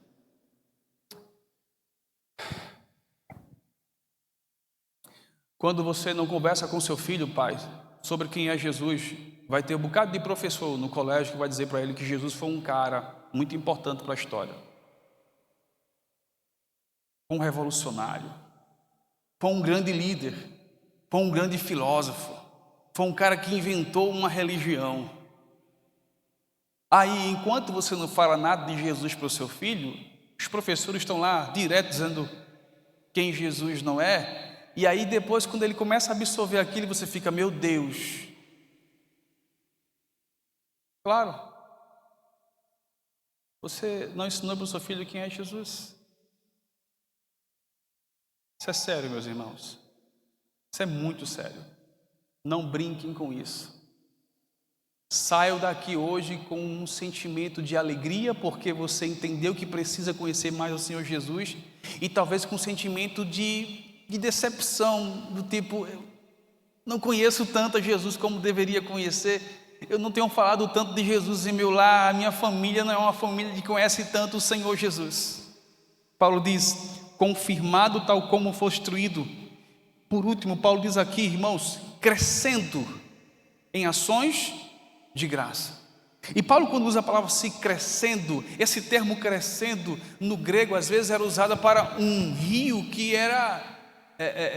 Quando você não conversa com seu filho, pai, sobre quem é Jesus, vai ter um bocado de professor no colégio que vai dizer para ele que Jesus foi um cara muito importante para a história. Foi um revolucionário, foi um grande líder, foi um grande filósofo, foi um cara que inventou uma religião. Aí, enquanto você não fala nada de Jesus para o seu filho, os professores estão lá direto dizendo quem Jesus não é. E aí depois, quando ele começa a absorver aquilo, você fica: meu Deus. Claro, você não ensinou para o seu filho quem é Jesus. Isso é sério, meus irmãos. Isso é muito sério. Não brinquem com isso. Saiam daqui hoje com um sentimento de alegria, porque você entendeu que precisa conhecer mais o Senhor Jesus, e talvez com um sentimento de decepção, do tipo: eu não conheço tanto a Jesus como deveria conhecer, eu não tenho falado tanto de Jesus em meu lar, a minha família não é uma família que conhece tanto o Senhor Jesus. Paulo diz: confirmado tal como foi instruído. Por último, Paulo diz aqui, irmãos, crescendo em ações de graça. E Paulo, quando usa a palavra se crescendo, esse termo crescendo no grego às vezes era usado para um rio que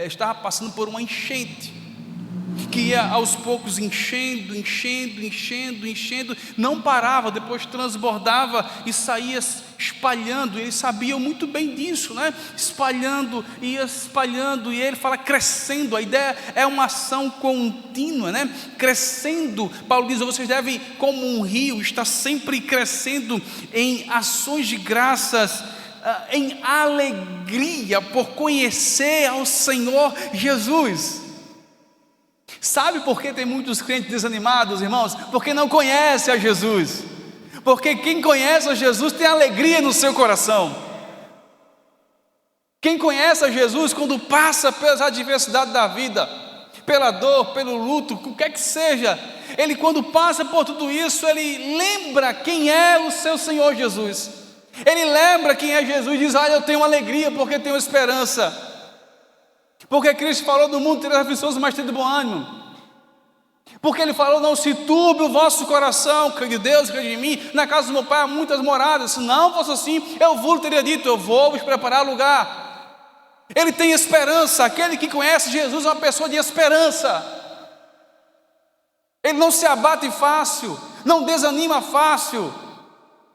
estava passando por uma enchente, que ia aos poucos enchendo, não parava, depois transbordava e saía espalhando. Eles sabiam muito bem disso, né? Ia espalhando, e ele fala crescendo. A ideia é uma ação contínua, né? Crescendo. Paulo diz: vocês devem, como um rio, estar sempre crescendo em ações de graças, em alegria por conhecer ao Senhor Jesus. Sabe por que tem muitos crentes desanimados, irmãos? Porque não conhecem a Jesus. Porque quem conhece a Jesus tem alegria no seu coração. Quem conhece a Jesus, quando passa pelas adversidades da vida, pela dor, pelo luto, o que é que seja, ele, quando passa por tudo isso, ele lembra quem é o seu Senhor Jesus. Ele lembra quem é Jesus e diz: olha, eu tenho alegria porque tenho esperança. Porque Cristo falou: do mundo tereis aflições, mas tem de bom ânimo. Porque ele falou: não se turbe o vosso coração, crede em Deus, crede em mim, na casa do meu pai há muitas moradas. Se não fosse assim, eu vos teria dito: eu vou vos preparar lugar. Ele tem esperança. Aquele que conhece Jesus é uma pessoa de esperança. Ele não se abate fácil, não desanima fácil.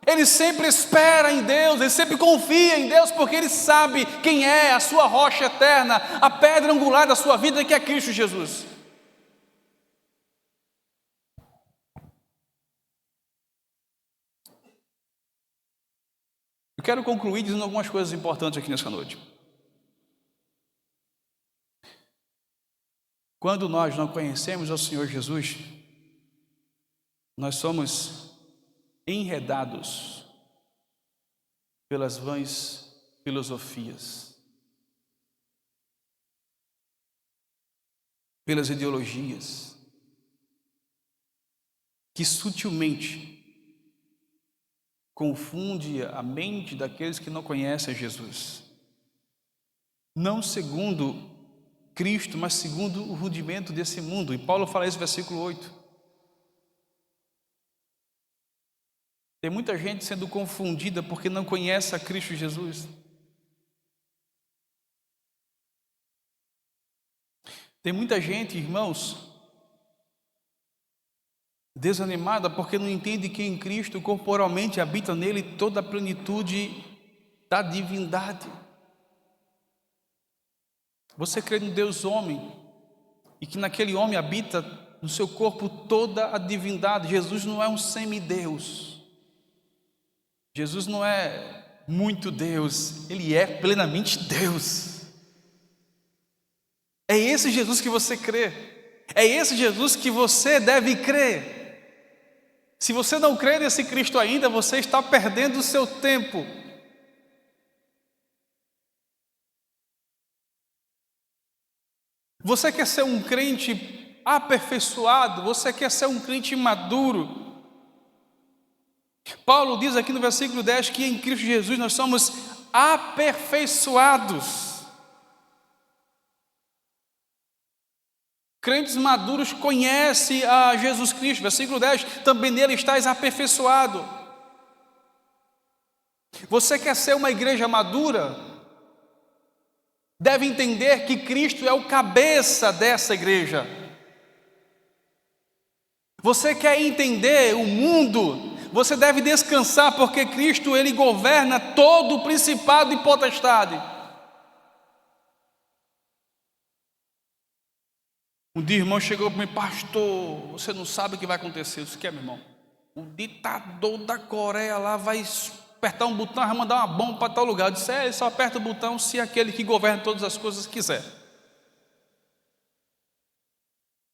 Ele sempre espera em Deus, ele sempre confia em Deus, porque ele sabe quem é a sua rocha eterna, a pedra angular da sua vida, que é Cristo Jesus. Eu quero concluir dizendo algumas coisas importantes aqui nessa noite. Quando nós não conhecemos o Senhor Jesus, nós somos enredados pelas vãs filosofias, pelas ideologias, que sutilmente confunde a mente daqueles que não conhecem Jesus. Não segundo Cristo, mas segundo o rudimento desse mundo. E Paulo fala isso no versículo 8. Tem muita gente sendo confundida porque não conhece a Cristo Jesus. Tem muita gente, irmãos, desanimada porque não entende que em Cristo corporalmente habita nele toda a plenitude da divindade. Você crê no Deus homem e que naquele homem habita no seu corpo toda a divindade. Jesus não é um semideus. Jesus não é muito Deus, ele é plenamente Deus. É esse Jesus que você crê, é esse Jesus que você deve crer. Se você não crê nesse Cristo ainda, você está perdendo o seu tempo. Você quer ser um crente aperfeiçoado, você quer ser um crente maduro. Paulo diz aqui no versículo 10 que em Cristo Jesus nós somos aperfeiçoados. Crentes maduros conhecem a Jesus Cristo. Versículo 10, também nele estáis aperfeiçoado. Você quer ser uma igreja madura? Deve entender que Cristo é o cabeça dessa igreja. Você quer entender o mundo? Você deve descansar, porque Cristo, ele governa todo o principado e potestade. Um dia, irmão chegou para mim: pastor, você não sabe o que vai acontecer. Eu disse: o que é, meu irmão? O ditador da Coreia lá vai apertar um botão, vai mandar uma bomba para tal lugar. Eu disse: ele só aperta o botão se aquele que governa todas as coisas quiser.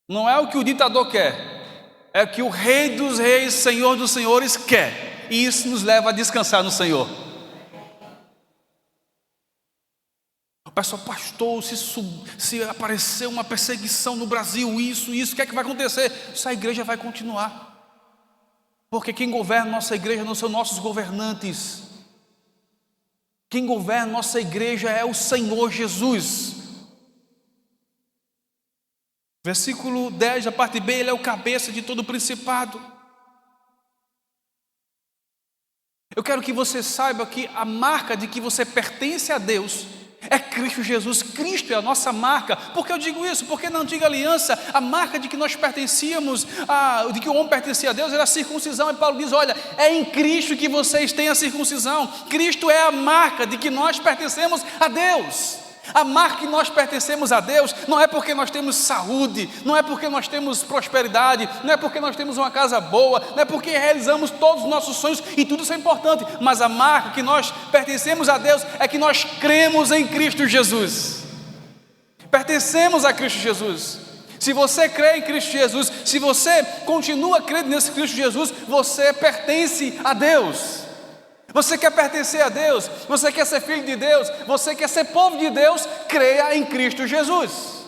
Não é o que o ditador quer, é o que o Rei dos Reis, Senhor dos Senhores quer. E isso nos leva a descansar no Senhor. O pessoal: pastor, se aparecer uma perseguição no Brasil, isso, o que é que vai acontecer? Essa igreja vai continuar. Porque quem governa nossa igreja não são nossos governantes. Quem governa nossa igreja é o Senhor Jesus. Versículo 10, a parte B, ele é o cabeça de todo o principado. Eu quero que você saiba que a marca de que você pertence a Deus é Cristo Jesus. Cristo é a nossa marca. Por que eu digo isso? Porque na antiga aliança, a marca de que nós pertencíamos, de que o homem pertencia a Deus, era a circuncisão. E Paulo diz: olha, é em Cristo que vocês têm a circuncisão. Cristo é a marca de que nós pertencemos a Deus. A marca que nós pertencemos a Deus não é porque nós temos saúde, não é porque nós temos prosperidade, não é porque nós temos uma casa boa, não é porque realizamos todos os nossos sonhos, e tudo isso é importante, mas a marca que nós pertencemos a Deus é que nós cremos em Cristo Jesus. Pertencemos a Cristo Jesus. Se você crê em Cristo Jesus, se você continua crendo nesse Cristo Jesus, você pertence a Deus. Você quer pertencer a Deus, você quer ser filho de Deus, você quer ser povo de Deus, creia em Cristo Jesus.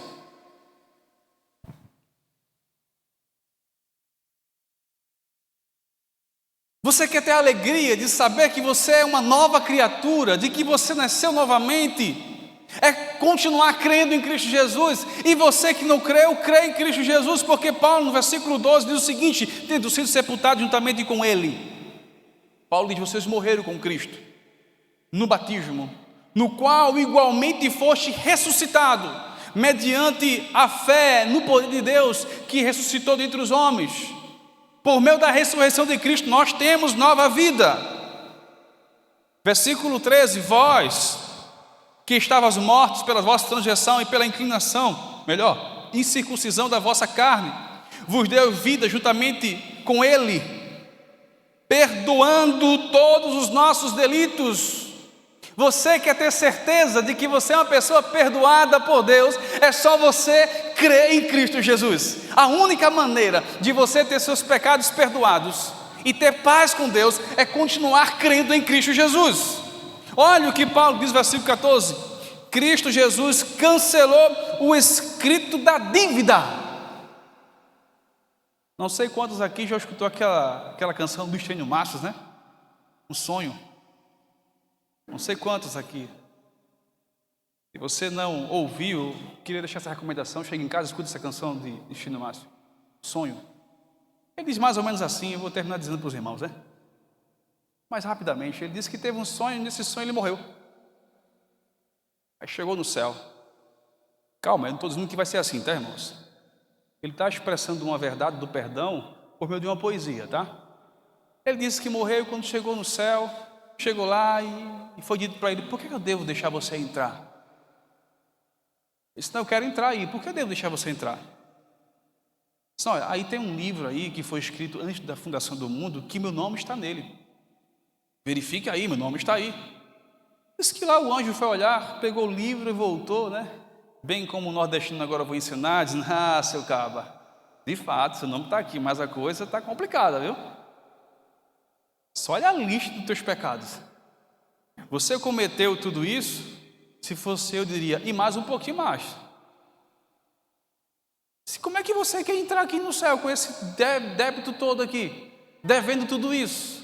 Você quer ter a alegria de saber que você é uma nova criatura, de que você nasceu novamente, é continuar crendo em Cristo Jesus. E você que não creu, crê em Cristo Jesus, porque Paulo no versículo 12 diz o seguinte: tendo sido sepultado juntamente com Ele. Paulo diz: vocês morreram com Cristo no batismo, no qual igualmente foste ressuscitado, mediante a fé no poder de Deus, que ressuscitou dentre os homens. Por meio da ressurreição de Cristo, nós temos nova vida. Versículo 13: vós, que estavas mortos pela vossa transgressão e pela incircuncisão da vossa carne, vos deu vida juntamente com Ele, perdoando todos os nossos delitos. Você quer ter certeza de que você é uma pessoa perdoada por Deus? É só você crer em Cristo Jesus. A única maneira de você ter seus pecados perdoados e ter paz com Deus é continuar crendo em Cristo Jesus. Olha o que Paulo diz no versículo 14: Cristo Jesus cancelou o escrito da dívida. Não sei quantos aqui já escutou aquela canção do Estênio Machos, né? Um sonho. Não sei quantos aqui. Se você não ouviu, queria deixar essa recomendação: chega em casa, escute essa canção de Estênio Machos, Sonho. Ele diz mais ou menos assim, eu vou terminar dizendo para os irmãos, né? Mas rapidamente, ele disse que teve um sonho, e nesse sonho ele morreu. Aí chegou no céu. Calma, eu não estou dizendo que vai ser assim, tá, irmãos? Ele está expressando uma verdade do perdão por meio de uma poesia, tá? Ele disse que morreu e quando chegou no céu, chegou lá e foi dito para ele: por que eu devo deixar você entrar? Ele disse: não, eu quero entrar aí, por que eu devo deixar você entrar? Disse: olha, aí tem um livro aí que foi escrito antes da fundação do mundo, que meu nome está nele. Verifique aí, meu nome está aí. Disse que lá o anjo foi olhar, pegou o livro e voltou, né? Bem como o nordestino agora eu vou ensinar, dizendo: ah, seu caba, de fato, seu nome está aqui, mas a coisa está complicada, viu? Só olha a lista dos teus pecados. Você cometeu tudo isso? Se fosse eu, diria: e mais um pouquinho mais. Como é que você quer entrar aqui no céu com esse débito todo aqui, devendo tudo isso?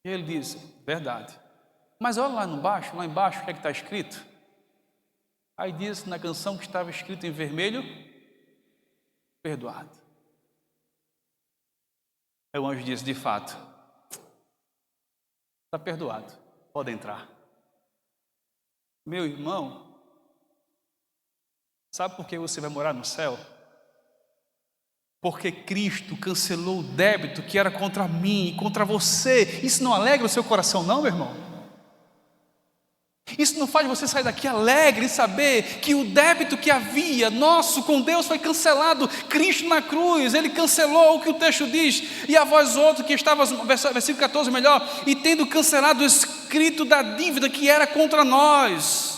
E ele disse: verdade. Mas olha lá embaixo, o que é que está escrito? Aí diz na canção que estava escrito em vermelho: perdoado. Aí o anjo disse: de fato, está perdoado, pode entrar. Meu irmão, sabe por que você vai morar no céu? Porque Cristo cancelou o débito que era contra mim e contra você. Isso não alegra o seu coração, não, meu irmão? Isso não faz você sair daqui alegre em saber que o débito que havia nosso com Deus foi cancelado? Cristo na cruz, Ele cancelou o que o texto diz: e a vós outros que estavas, versículo 14 melhor, e tendo cancelado o escrito da dívida que era contra nós,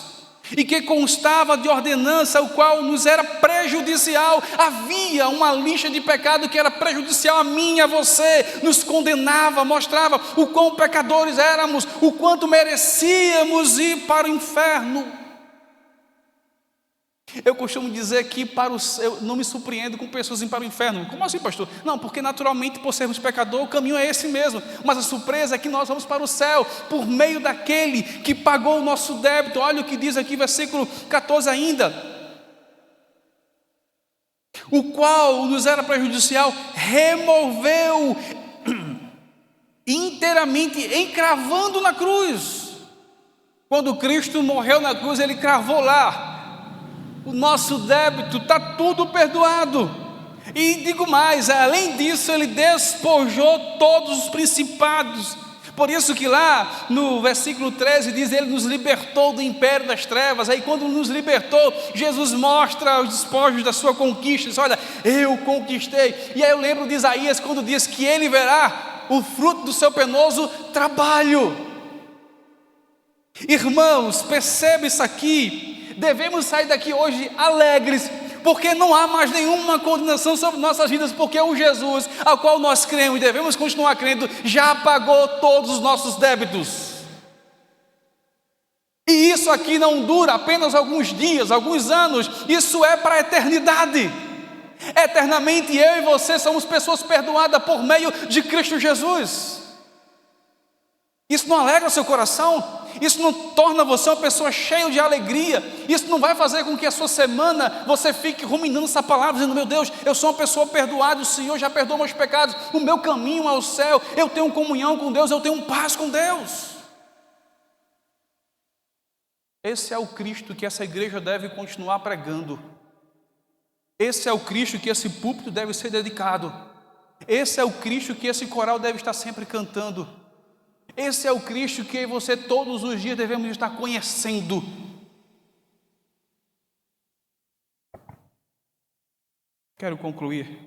e que constava de ordenança, o qual nos era prejudicial. Havia uma lista de pecado que era prejudicial a mim e a você, nos condenava, mostrava o quão pecadores éramos, o quanto merecíamos ir para o inferno. Eu costumo dizer que eu não me surpreendo com pessoas indo para o inferno. Como assim, pastor? Não, porque naturalmente, por sermos pecadores, o caminho é esse mesmo. Mas a surpresa é que nós vamos para o céu por meio daquele que pagou o nosso débito. Olha o que diz aqui, versículo 14 ainda: o qual nos era prejudicial, removeu inteiramente, encravando na cruz. Quando Cristo morreu na cruz, Ele cravou lá o nosso débito, está tudo perdoado. E digo mais, além disso, Ele despojou todos os principados. Por isso que lá no versículo 13 diz: Ele nos libertou do império das trevas. Aí quando nos libertou, Jesus mostra os despojos da sua conquista, diz: olha, eu conquistei. E aí eu lembro de Isaías quando diz que Ele verá o fruto do seu penoso trabalho. Irmãos, perceba isso aqui. Devemos sair daqui hoje alegres, porque não há mais nenhuma condenação sobre nossas vidas, porque o Jesus ao qual nós cremos e devemos continuar crendo, já pagou todos os nossos débitos. E isso aqui não dura apenas alguns dias, alguns anos, isso é para a eternidade. Eternamente eu e você somos pessoas perdoadas por meio de Cristo Jesus. Isso não alegra o seu coração? Isso não torna você uma pessoa cheia de alegria? Isso não vai fazer com que a sua semana você fique ruminando essa palavra, dizendo: meu Deus, eu sou uma pessoa perdoada, o Senhor já perdoou meus pecados, o meu caminho ao céu, eu tenho comunhão com Deus, eu tenho paz com Deus. Esse é o Cristo que essa igreja deve continuar pregando. Esse é o Cristo que esse púlpito deve ser dedicado. Esse é o Cristo que esse coral deve estar sempre cantando. Esse é o Cristo que você todos os dias devemos estar conhecendo. Quero concluir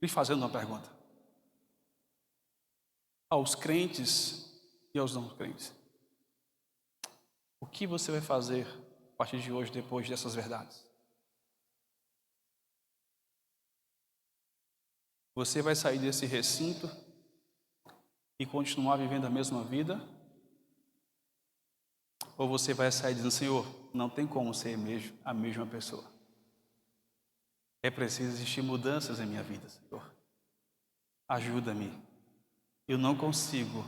lhe fazendo uma pergunta. Aos crentes e aos não crentes. O que você vai fazer a partir de hoje, depois dessas verdades? Você vai sair desse recinto e continuar vivendo a mesma vida? Ou você vai sair dizendo: Senhor, não tem como ser a mesma pessoa. É preciso existir mudanças em minha vida, Senhor. Ajuda-me. Eu não consigo,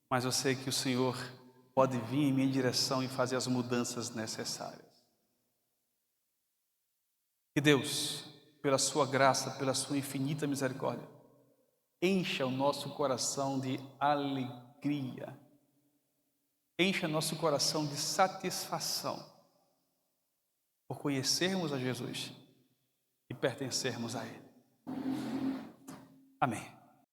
mas eu sei que o Senhor pode vir em minha direção e fazer as mudanças necessárias. Que Deus, pela sua graça, pela sua infinita misericórdia, encha o nosso coração de alegria, encha nosso coração de satisfação por conhecermos a Jesus e pertencermos a Ele. Amém.